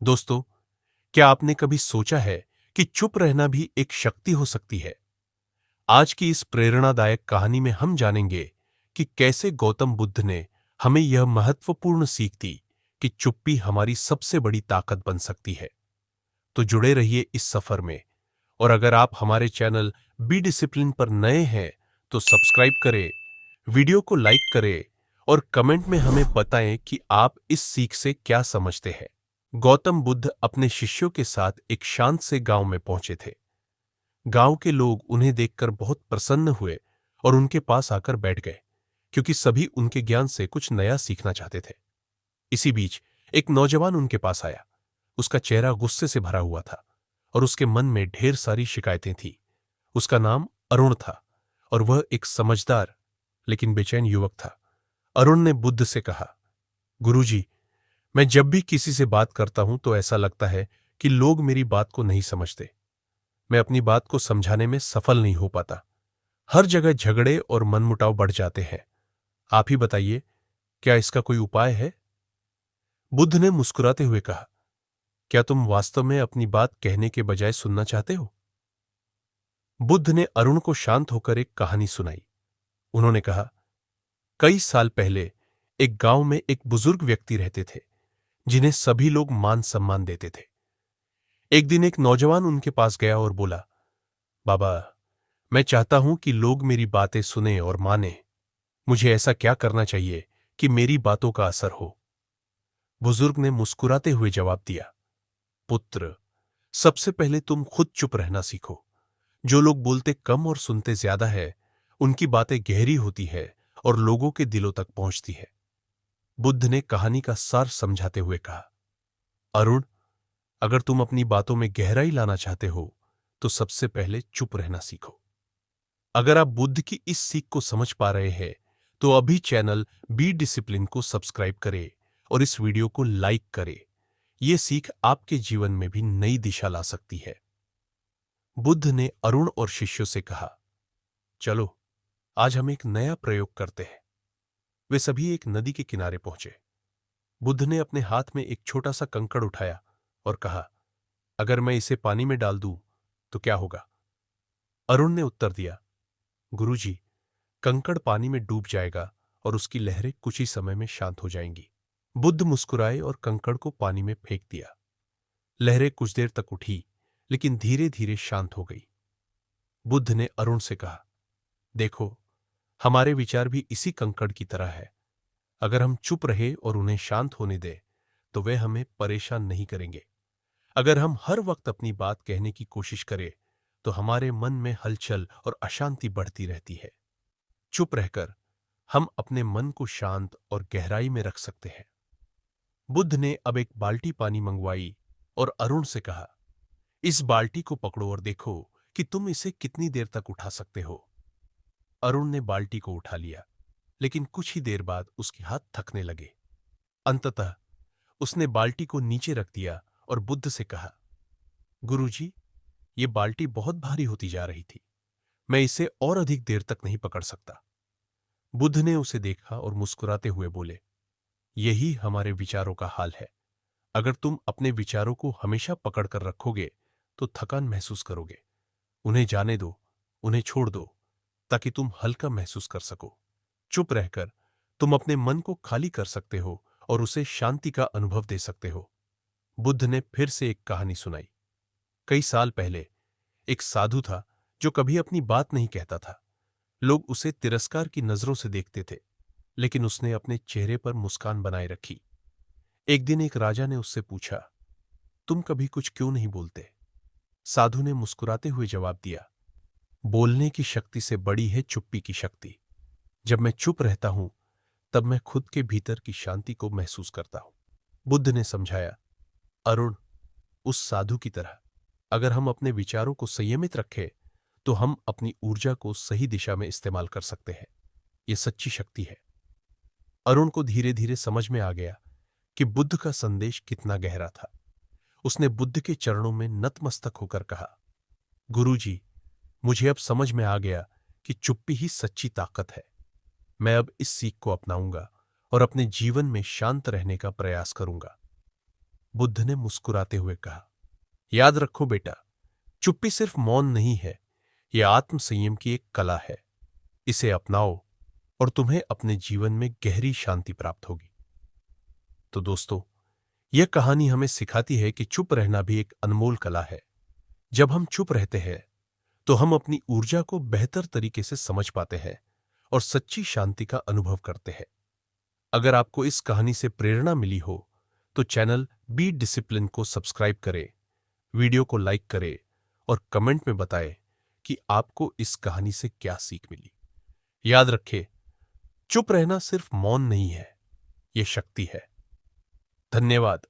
दोस्तों, क्या आपने कभी सोचा है कि चुप रहना भी एक शक्ति हो सकती है? आज की इस प्रेरणादायक कहानी में हम जानेंगे कि कैसे गौतम बुद्ध ने हमें यह महत्वपूर्ण सीख दी कि चुप्पी हमारी सबसे बड़ी ताकत बन सकती है। तो जुड़े रहिए इस सफर में। और अगर आप हमारे चैनल बी डिसिप्लिन पर नए हैं तो सब्सक्राइब करें, वीडियो को लाइक करें और कमेंट में हमें बताएं कि आप इस सीख से क्या समझते हैं। गौतम बुद्ध अपने शिष्यों के साथ एक शांत से गांव में पहुंचे थे। गांव के लोग उन्हें देखकर बहुत प्रसन्न हुए और उनके पास आकर बैठ गए, क्योंकि सभी उनके ज्ञान से कुछ नया सीखना चाहते थे। इसी बीच एक नौजवान उनके पास आया। उसका चेहरा गुस्से से भरा हुआ था और उसके मन में ढेर सारी शिकायतें थीं। उसका नाम अरुण था और वह एक समझदार लेकिन बेचैन युवक था। अरुण ने बुद्ध से कहा, गुरुजी, मैं जब भी किसी से बात करता हूं तो ऐसा लगता है कि लोग मेरी बात को नहीं समझते। मैं अपनी बात को समझाने में सफल नहीं हो पाता। हर जगह झगड़े और मनमुटाव बढ़ जाते हैं। आप ही बताइए, क्या इसका कोई उपाय है? बुद्ध ने मुस्कुराते हुए कहा, क्या तुम वास्तव में अपनी बात कहने के बजाय सुनना चाहते हो? बुद्ध ने अरुण को शांत होकर एक कहानी सुनाई। उन्होंने कहा, कई साल पहले एक गांव में एक बुजुर्ग व्यक्ति रहते थे, जिन्हें सभी लोग मान सम्मान देते थे। एक दिन एक नौजवान उनके पास गया और बोला, बाबा, मैं चाहता हूं कि लोग मेरी बातें सुने और माने। मुझे ऐसा क्या करना चाहिए कि मेरी बातों का असर हो? बुजुर्ग ने मुस्कुराते हुए जवाब दिया, पुत्र, सबसे पहले तुम खुद चुप रहना सीखो। जो लोग बोलते कम और सुनते ज्यादा है, उनकी बातें गहरी होती है और लोगों के दिलों तक पहुंचती है। बुद्ध ने कहानी का सार समझाते हुए कहा, अरुण, अगर तुम अपनी बातों में गहराई लाना चाहते हो तो सबसे पहले चुप रहना सीखो। अगर आप बुद्ध की इस सीख को समझ पा रहे हैं तो अभी चैनल बी डिसिप्लिन को सब्सक्राइब करें और इस वीडियो को लाइक करें। यह सीख आपके जीवन में भी नई दिशा ला सकती है। बुद्ध ने अरुण और शिष्यों से कहा, चलो, आज हम एक नया प्रयोग करते हैं। वे सभी एक नदी के किनारे पहुंचे। बुद्ध ने अपने हाथ में एक छोटा सा कंकड़ उठाया और कहा, अगर मैं इसे पानी में डाल दूं तो क्या होगा? अरुण ने उत्तर दिया, गुरुजी, कंकड़ पानी में डूब जाएगा और उसकी लहरें कुछ ही समय में शांत हो जाएंगी। बुद्ध मुस्कुराए और कंकड़ को पानी में फेंक दिया। लहरें कुछ देर तक उठी, लेकिन धीरे धीरे शांत हो गई। बुद्ध ने अरुण से कहा, देखो, हमारे विचार भी इसी कंकड़ की तरह है। अगर हम चुप रहे और उन्हें शांत होने दें तो वे हमें परेशान नहीं करेंगे। अगर हम हर वक्त अपनी बात कहने की कोशिश करें तो हमारे मन में हलचल और अशांति बढ़ती रहती है। चुप रहकर हम अपने मन को शांत और गहराई में रख सकते हैं। बुद्ध ने अब एक बाल्टी पानी मंगवाई और अरुण से कहा, इस बाल्टी को पकड़ो और देखो कि तुम इसे कितनी देर तक उठा सकते हो। अरुण ने बाल्टी को उठा लिया, लेकिन कुछ ही देर बाद उसके हाथ थकने लगे। अंततः उसने बाल्टी को नीचे रख दिया और बुद्ध से कहा, गुरुजी, ये बाल्टी बहुत भारी होती जा रही थी। मैं इसे और अधिक देर तक नहीं पकड़ सकता। बुद्ध ने उसे देखा और मुस्कुराते हुए बोले, यही हमारे विचारों का हाल है। अगर तुम अपने विचारों को हमेशा पकड़ कर रखोगे तो थकान महसूस करोगे। उन्हें जाने दो, उन्हें छोड़ दो, ताकि तुम हल्का महसूस कर सको। चुप रहकर तुम अपने मन को खाली कर सकते हो और उसे शांति का अनुभव दे सकते हो। बुद्ध ने फिर से एक कहानी सुनाई। कई साल पहले एक साधु था जो कभी अपनी बात नहीं कहता था। लोग उसे तिरस्कार की नजरों से देखते थे, लेकिन उसने अपने चेहरे पर मुस्कान बनाए रखी। एक दिन एक राजा ने उससे पूछा, तुम कभी कुछ क्यों नहीं बोलते? साधु ने मुस्कुराते हुए जवाब दिया, बोलने की शक्ति से बड़ी है चुप्पी की शक्ति। जब मैं चुप रहता हूं तब मैं खुद के भीतर की शांति को महसूस करता हूं। बुद्ध ने समझाया, अरुण, उस साधु की तरह अगर हम अपने विचारों को संयमित रखें तो हम अपनी ऊर्जा को सही दिशा में इस्तेमाल कर सकते हैं। यह सच्ची शक्ति है। अरुण को धीरे धीरे समझ में आ गया कि बुद्ध का संदेश कितना गहरा था। उसने बुद्ध के चरणों में नतमस्तक होकर कहा, गुरुजी, मुझे अब समझ में आ गया कि चुप्पी ही सच्ची ताकत है। मैं अब इस सीख को अपनाऊंगा और अपने जीवन में शांत रहने का प्रयास करूंगा। बुद्ध ने मुस्कुराते हुए कहा, याद रखो बेटा, चुप्पी सिर्फ मौन नहीं है, यह आत्म संयम की एक कला है। इसे अपनाओ और तुम्हें अपने जीवन में गहरी शांति प्राप्त होगी। तो दोस्तों, यह कहानी हमें सिखाती है कि चुप रहना भी एक अनमोल कला है। जब हम चुप रहते हैं तो हम अपनी ऊर्जा को बेहतर तरीके से समझ पाते हैं और सच्ची शांति का अनुभव करते हैं। अगर आपको इस कहानी से प्रेरणा मिली हो तो चैनल बी डिसिप्लिन को सब्सक्राइब करें, वीडियो को लाइक करें और कमेंट में बताएं कि आपको इस कहानी से क्या सीख मिली। याद रखें, चुप रहना सिर्फ मौन नहीं है, यह शक्ति है। धन्यवाद।